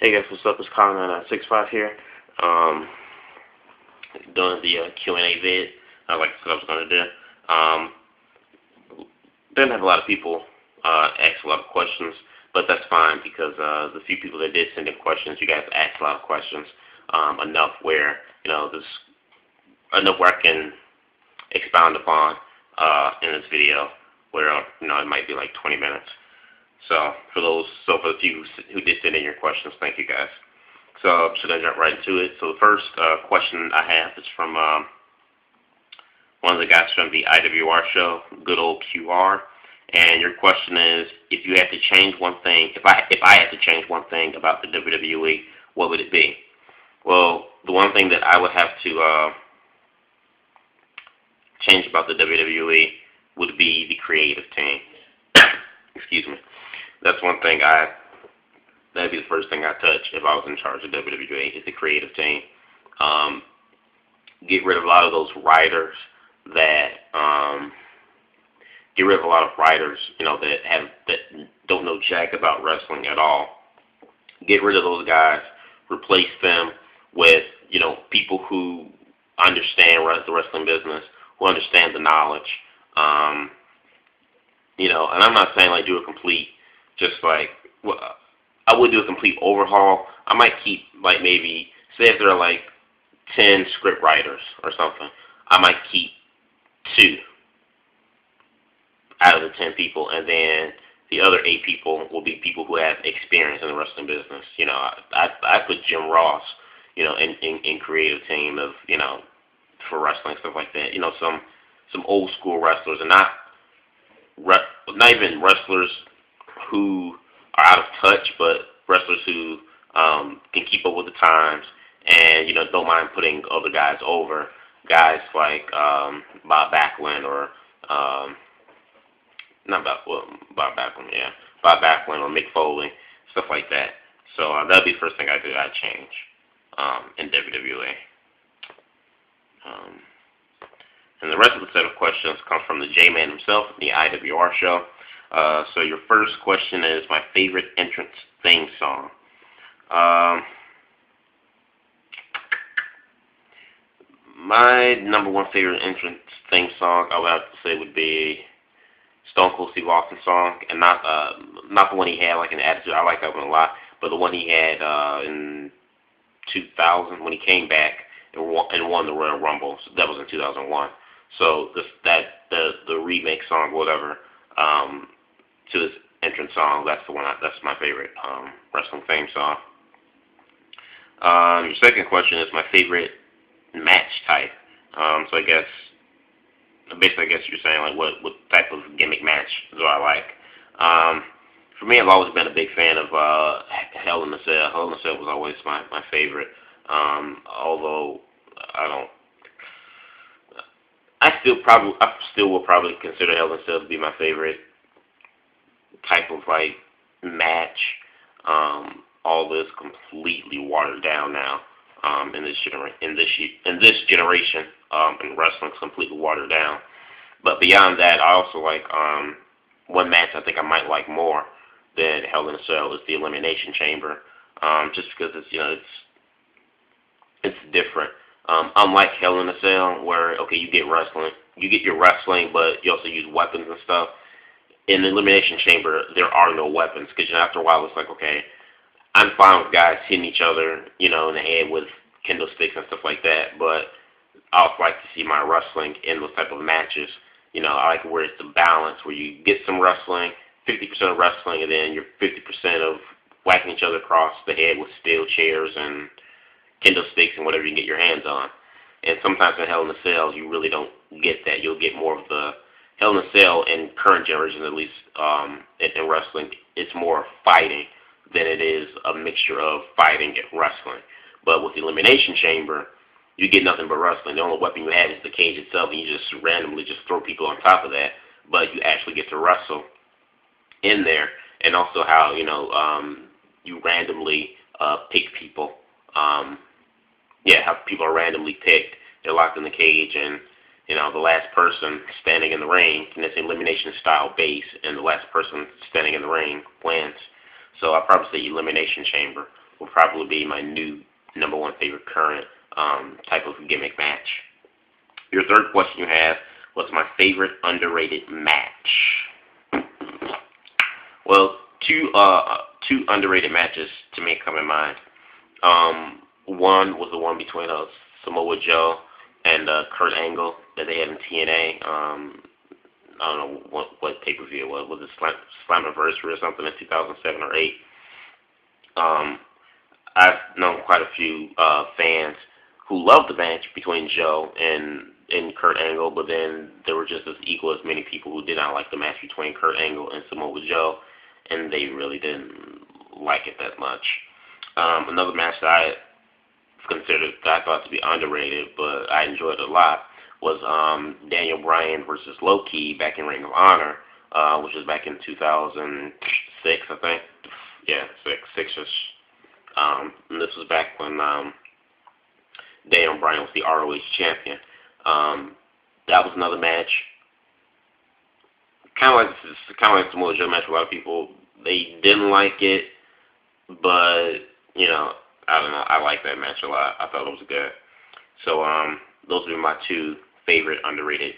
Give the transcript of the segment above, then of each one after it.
Hey guys, what's up? It's kyle9965 here. Doing the Q&A vid, like I said I was going to do. Didn't have a lot of people ask a lot of questions, but that's fine because the few people that did send in questions, you guys asked a lot of questions, enough where enough where I can expound upon in this video, where it might be like 20 minutes. So for the few who did send in your questions, thank you guys. So I'm just gonna jump right into it. So the first question I have is from one of the guys from the IWR show, good old QR. And your question is, if you had to change one thing, if I had to change one thing about the WWE, what would it be? Well, the one thing that I would have to change about the WWE would be the creative team. Excuse me. That's one thing that'd be the first thing I touch if I was in charge of WWE, is the creative team. Get rid of a lot of those writers that that don't know jack about wrestling at all. Get rid of those guys. Replace them with people who understand the wrestling business, who understand the knowledge. And I'm not saying like do a complete, I would do a complete overhaul. I might keep like maybe, say if there are like 10 script writers or something, I might keep 2 out of the 10 people, and then the other 8 people will be people who have experience in the wrestling business. I put Jim Ross, in creative team of, for wrestling, stuff like that. Some old school wrestlers, and not even wrestlers who are out of touch, but wrestlers who can keep up with the times and don't mind putting other guys over. Guys like Bob Backlund or Bob Backlund, yeah, Bob Backlund or Mick Foley, stuff like that. So that'd be the first thing I'd change in WWE. And the rest of the set of questions come from the J-Man himself, the IWR show. So your first question is my favorite entrance theme song. My number one favorite entrance theme song, I would have to say, would be Stone Cold Steve Austin's song, and not the one he had like in Attitude. I like that one a lot, but the one he had in 2000 when he came back and won the Royal Rumble. So that was in 2001. So the remake song, whatever, to this entrance song, that's the one. That's my favorite wrestling theme song. Your second question is my favorite match type. So I guess you're saying like what type of gimmick match do I like? For me, I've always been a big fan of Hell in a Cell. Hell in a Cell was always my favorite. Although I still will probably consider Hell in a Cell to be my favorite type of like match. All this completely watered down now. In this generation, in wrestling, it's completely watered down. But beyond that, I also like one match I think I might like more than Hell in a Cell is the Elimination Chamber, just because it's different. Unlike Hell in a Cell, where you get your wrestling, but you also use weapons and stuff. In the Elimination Chamber, there are no weapons, because after a while it's like, I'm fine with guys hitting each other, in the head with kendo sticks and stuff like that, but I also like to see my wrestling in those type of matches. I like where it's the balance, where you get some wrestling, 50% of wrestling, and then you're 50% of whacking each other across the head with steel chairs and kendo sticks and whatever you can get your hands on. And sometimes in Hell in a Cell, you really don't get that. You'll get more of the Hell in a Cell in current generation, at least, in wrestling. It's more fighting than it is a mixture of fighting and wrestling. But with the Elimination Chamber, you get nothing but wrestling. The only weapon you have is the cage itself, and you just randomly just throw people on top of that. But you actually get to wrestle in there, and also how you randomly pick people. How people are randomly picked. They're locked in the cage, and the last person standing in the ring, and it's an elimination style base, and the last person standing in the ring wins. So I'll probably say Elimination Chamber. will probably be my new number one favorite current type of gimmick match. Your third question you have was my favorite underrated match. Well, two underrated matches to me come in mind. One was the one between Samoa Joe and Kurt Angle that they had in TNA. I don't know what pay-per-view it was. Was it Slammiversary or something in 2007 or 8? I've known quite a few fans who loved the match between Joe and Kurt Angle, but then there were just as equal as many people who did not like the match between Kurt Angle and Samoa Joe, and they really didn't like it that much. Another match that I thought to be underrated, but I enjoyed it a lot, was Daniel Bryan versus Low-Ki back in Ring of Honor, which was back in 2006, I think. Yeah, six-ish. And this was back when Daniel Bryan was the ROH champion. That was another match, kind of like the Samoa Joe match. A lot of people, they didn't like it, but I don't know. I like that match a lot. I thought it was good. So those would be my two favorite underrated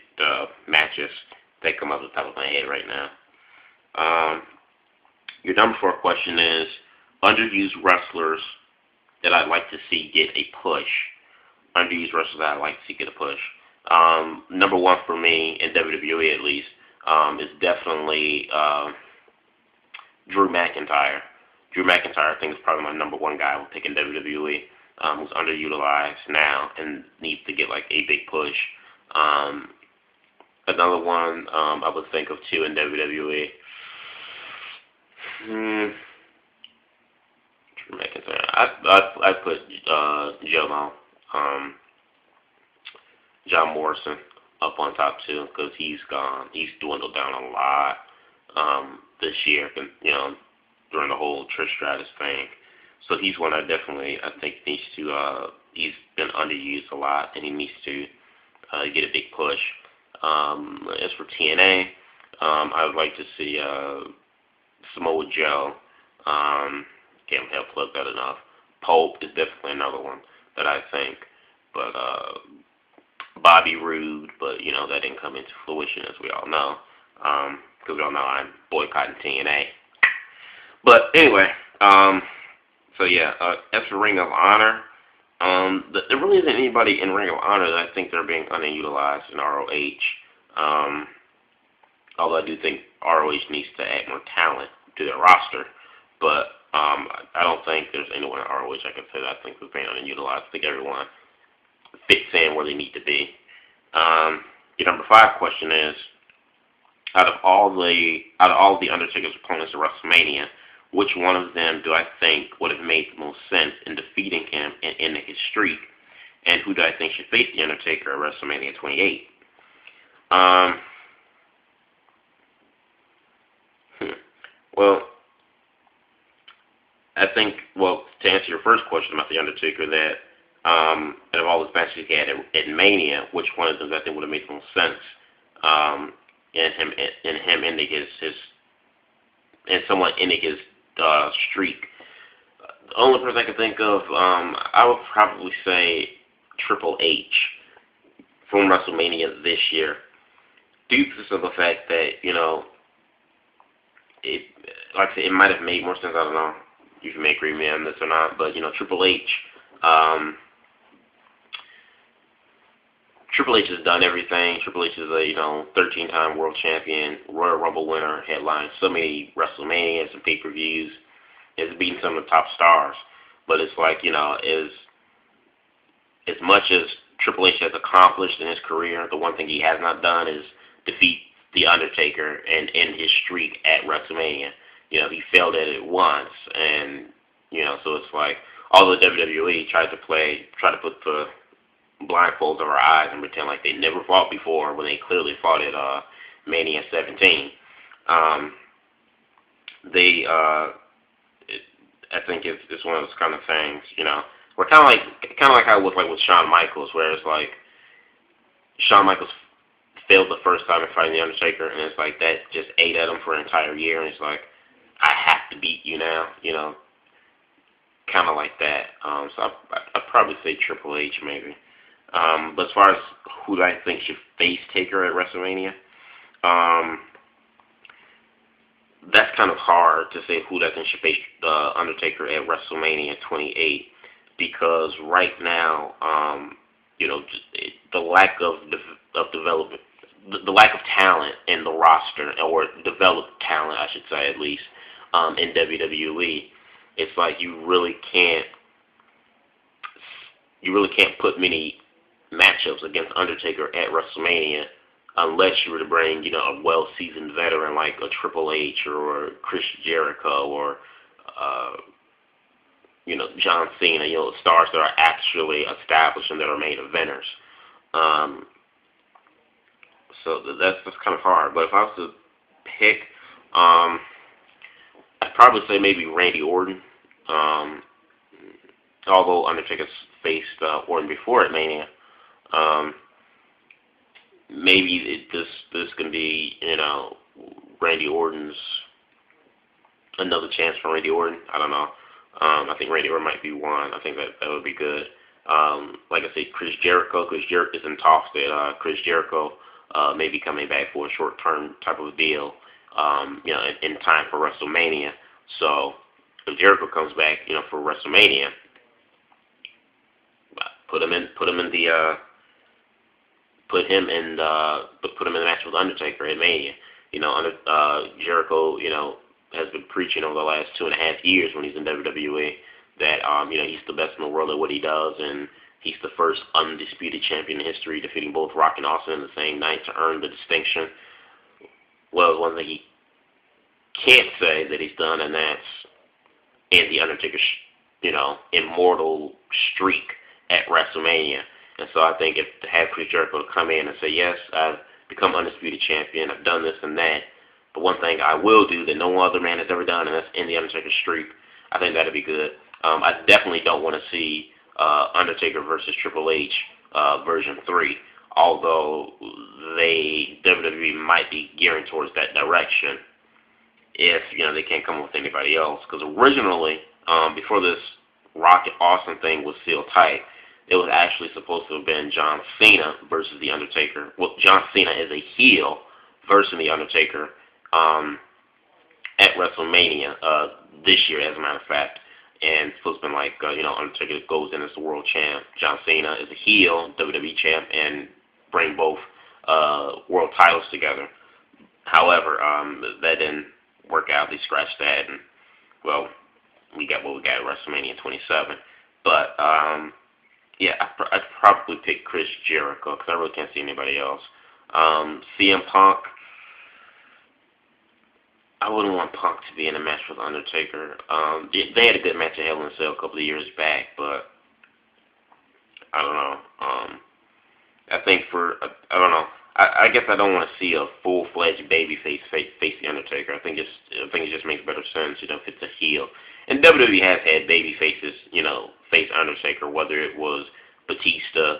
matches that come up at the top of my head right now. Your number 4 question is underused wrestlers that I'd like to see get a push. Underused wrestlers that I'd like to see get a push. Number 1 for me, in WWE at least, is definitely Drew McIntyre. Drew McIntyre, I think, is probably my number 1 guy I would pick in WWE, who's underutilized now and needs to get like a big push. Another one I would think of too in WWE. Drew McIntyre. I put John Morrison up on top too, because he's gone. He's dwindled down a lot this year, during the whole Trish Stratus thing. So he's one I think needs to. He's been underused a lot, and he needs to get a big push. As for TNA, I would like to see Samoa Joe. Can't help plug that enough. Pope is definitely another one that I think, but Bobby Roode, but that didn't come into fruition, as we all know, because we all know I'm boycotting TNA. But anyway, so yeah, as for Ring of Honor, there really isn't anybody in Ring of Honor that I think they're being underutilized in ROH. Although I do think ROH needs to add more talent to their roster, but I don't think there's anyone in ROH I can say that I think is being underutilized. I think everyone fits in where they need to be. Your number 5 question is, out of all the Undertaker's opponents at WrestleMania, which one of them do I think would have made the most sense in defeating him and ending his streak? And who do I think should face The Undertaker at WrestleMania 28? Well, I think, to answer your first question about The Undertaker, that out of all his matches he had at Mania, which one of them I think would have made the most sense in him ending someone ending his streak? The only person I can think of, I would probably say Triple H from WrestleMania this year, due to the fact that like I said, it might have made more sense. I don't know if you may agree with me on this or not, but Triple H. Triple H has done everything. Triple H is a 13-time world champion, Royal Rumble winner, headlined so many WrestleManias and pay-per-views, has beaten some of the top stars. But it's like as much as Triple H has accomplished in his career, the one thing he has not done is defeat The Undertaker and end his streak at WrestleMania. He failed at it once, and so it's like although WWE tried to put the blindfolds over our eyes and pretend like they never fought before when they clearly fought at Mania 17. I think it's one of those kind of things, where kind of like how it was like with Shawn Michaels, where it's like Shawn Michaels failed the first time in fighting The Undertaker, and it's like that just ate at him for an entire year, and it's like, I have to beat you now, kind of like that. So I'd probably say Triple H maybe. But as far as who do I think should face Taker at WrestleMania, that's kind of hard to say who I think should face Undertaker at WrestleMania 28, because right now, the lack of development, the lack of talent in the roster, or developed talent, I should say at least, in WWE, it's like you really can't put many matchups against Undertaker at WrestleMania unless you were to bring, a well-seasoned veteran like a Triple H or Chris Jericho or, John Cena, stars that are actually established and that are main eventers. So that's kind of hard. But if I was to pick, I'd probably say maybe Randy Orton. Although Undertaker's faced Orton before at Mania. Maybe this can be, Randy Orton's another chance for Randy Orton. I don't know. I think Randy Orton might be one. I think that would be good. Like I said, Chris Jericho is in talks that Chris Jericho may be coming back for a short-term type of deal, in time for WrestleMania. So if Jericho comes back, for WrestleMania, put him in the match with Undertaker at Mania. Jericho, has been preaching over the last 2.5 years when he's in WWE that he's the best in the world at what he does, and he's the first undisputed champion in history, defeating both Rock and Austin in the same night to earn the distinction. Well, one thing he can't say that he's done, and that's in the Undertaker's, immortal streak at WrestleMania. And so I think if to have Chris Jericho come in and say, yes, I've become undisputed champion, I've done this and that, but one thing I will do that no other man has ever done, and that's in the Undertaker's streak, I think that'd be good. I definitely don't want to see Undertaker versus Triple H version 3, although WWE might be gearing towards that direction if, they can't come up with anybody else. Because originally, before this Rock and Austin thing was sealed tight, it was actually supposed to have been John Cena versus The Undertaker. Well, John Cena is a heel versus The Undertaker at WrestleMania this year, as a matter of fact. And it's supposed to be like, Undertaker goes in as the world champ. John Cena is a heel, WWE champ, and bring both world titles together. However, that didn't work out. They scratched that, and, well, we got what we got at WrestleMania 27. But, yeah, I'd probably pick Chris Jericho because I really can't see anybody else. CM Punk, I wouldn't want Punk to be in a match with Undertaker. They had a good match at Hell in a Cell a couple of years back, but I don't know. I think I don't know. I guess I don't want to see a full-fledged babyface face the Undertaker. I think it just makes better sense, if it's a heel. And WWE has had baby faces, face Undertaker, whether it was Batista,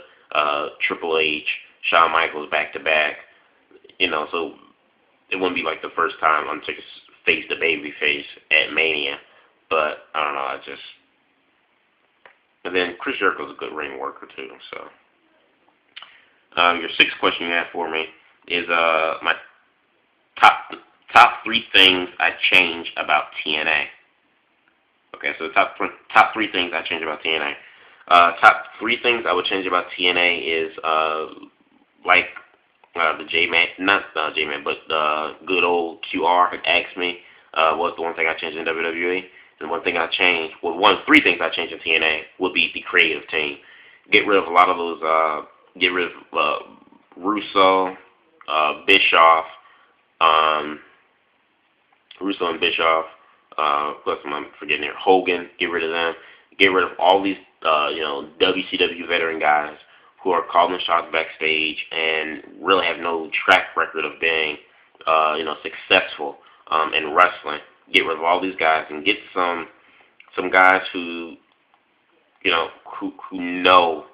Triple H, Shawn Michaels back-to-back, so it wouldn't be like the first time Undertaker faced a baby face at Mania. But, I don't know, and then Chris Jericho's a good ring worker, too, so. Your sixth question you have for me is my top 3 things I change about TNA. Okay, so the top 3 things I change about TNA. Top 3 things I would change about TNA is the J-Man, not J-Man, but good old QR had asked me what's the one thing I changed in WWE. And one thing I changed, well, 3 things I changed in TNA would be the creative team. Get rid of a lot of those, get rid of Russo, Bischoff, plus I'm forgetting here, Hogan, get rid of them. Get rid of all these, WCW veteran guys who are calling shots backstage and really have no track record of being, successful in wrestling. Get rid of all these guys and get some guys who know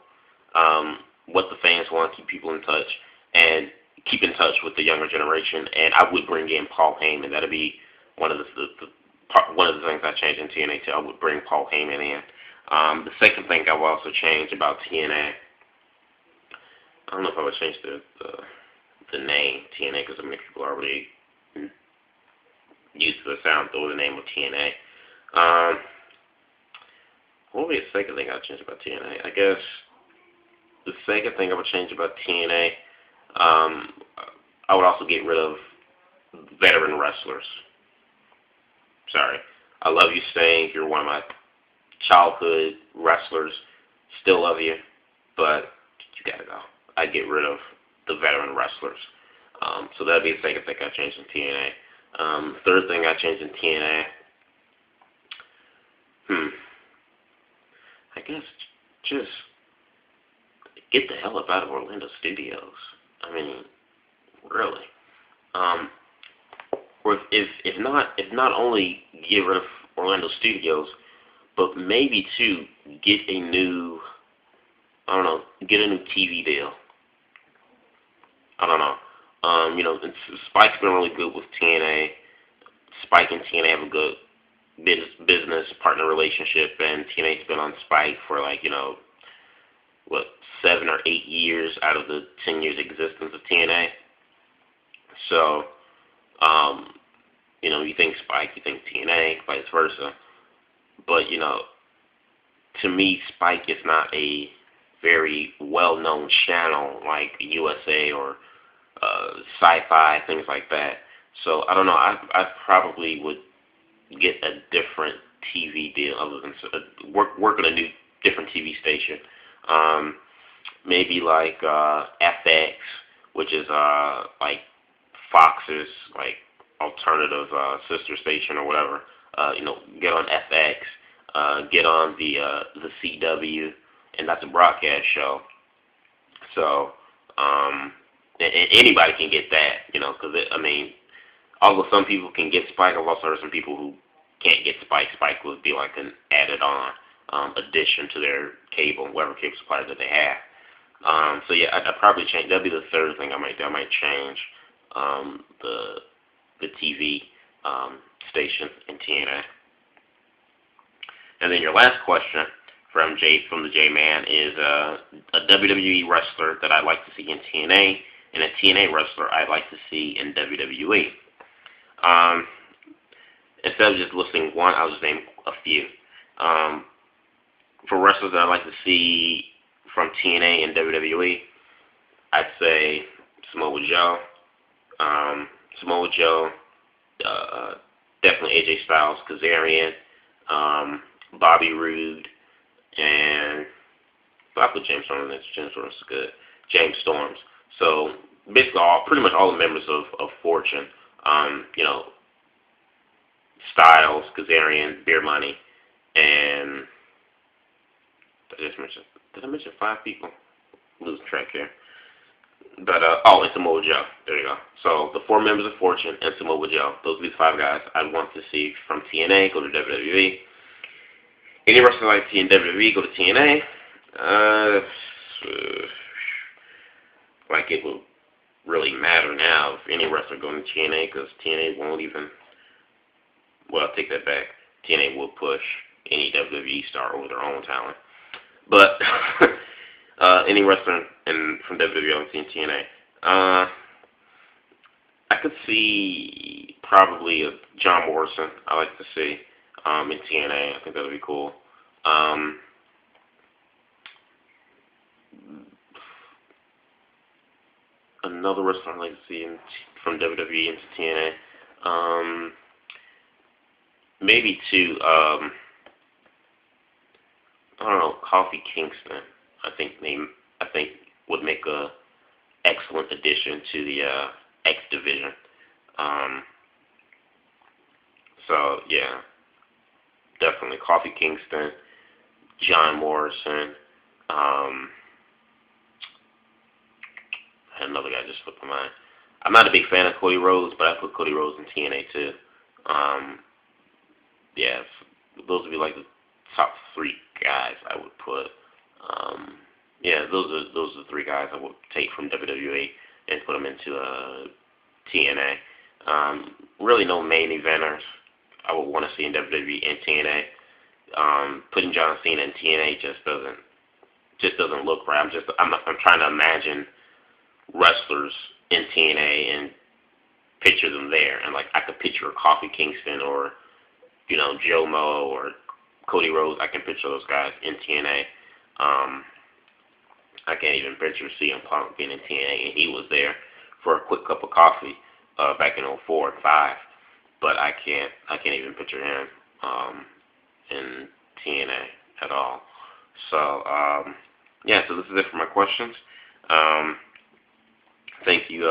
what the fans want, keep people in touch, and keep in touch with the younger generation. And I would bring in Paul Heyman. That'd be one of one of the things I changed in TNA too. I would bring Paul Heyman in. The second thing I would also change about TNA, I don't know if I would change the name TNA because many people are already used to the sound or the name of TNA. What would be the second thing I'd change about TNA? I guess the second thing I would change about TNA, I would also get rid of veteran wrestlers. Sorry. I love you, Sting. You're one of my childhood wrestlers. Still love you, but you gotta go. I'd get rid of the veteran wrestlers. So that'd be the second thing I changed in TNA. Third thing I changed in TNA, I guess just get the hell up out of Orlando Studios. I mean, really. Or if not only get rid of Orlando Studios, but maybe too get a new, get a new TV deal. I don't know. Spike's been really good with TNA. Spike and TNA have a good business partner relationship, and TNA's been on Spike for 7 or 8 years out of the 10 years existence of TNA. So, you think Spike, you think TNA, vice versa. But, to me, Spike is not a very well-known channel like USA or Sci-Fi, things like that. So, I don't know. I probably would get a different TV deal other than work on a new, different TV station. Maybe like FX, which is like Fox's alternative sister station or whatever. Get on FX, get on the CW, and that's a broadcast show. So and anybody can get that, because although some people can get Spike, I've also heard some people who can't get Spike. Spike would be like an added-on addition to their cable, whatever cable supplier that they have. So yeah, I'd probably change. That'd be the third thing I might do. I might change the TV station in TNA. And then your last question from the J-Man is a WWE wrestler that I'd like to see in TNA, and a TNA wrestler I'd like to see in WWE. Instead of just listing one, I'll just name a few. For wrestlers that I'd like to see from TNA and WWE, I'd say Samoa Joe. Definitely AJ Styles, Kazarian, Bobby Roode, and I put James Storm in this. James Storm's good. James Storms. So basically, pretty much all the members of Fortune. Styles, Kazarian, Beer Money, and did I mention 5 people? Losing track here. But and Samoa Joe. There you go. So the 4 members of Fortune and Samoa Joe. Those would be the 5 guys I'd want to see from TNA go to WWE. Any wrestler like in WWE go to TNA. It will really matter now if any wrestler going to TNA, because TNA won't even. Well, I'll take that back. TNA will push any WWE star over their own talent. But any wrestler from WWE on TNA, I could see probably a John Morrison. I like to see in TNA. I think that would be cool. Another wrestler I'd like to see from WWE into TNA. Maybe to I don't know, Kofi Kingston. I think would make a excellent addition to the X division. So yeah, definitely Kofi Kingston, John Morrison. I had another guy just slipped my mind. I'm not a big fan of Cody Rhodes, but I put Cody Rhodes in TNA too. Yeah, those would be like the top 3 guys I would put. Those are the 3 guys I would take from WWE and put them into TNA. Really no main eventers. I would want to see in WWE and TNA. Putting John Cena in TNA just doesn't look right. I'm trying to imagine wrestlers in TNA and picture them there, and like I could picture Kofi Kingston or Joe Mo or Cody Rhodes. I can picture those guys in TNA. I can't even picture CM Punk being in TNA, and he was there for a quick cup of coffee back in 04 and 05. But I can't even picture him in TNA at all. So yeah, so this is it for my questions. Thank you,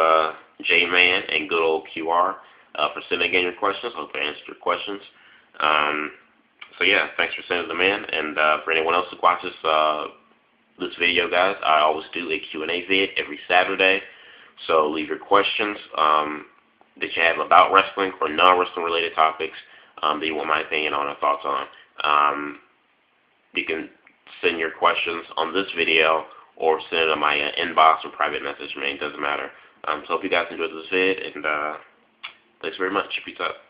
J-Man and good old QR for sending in your questions. Hope I answered your questions. So yeah, thanks for sending them in. And for anyone else who watches this video, guys, I always do a Q&A vid every Saturday. So leave your questions that you have about wrestling or non-wrestling related topics that you want my opinion on or thoughts on. You can send your questions on this video or send it on my inbox or private message. It doesn't matter. So hope you guys enjoyed this vid, and thanks very much. Peace out.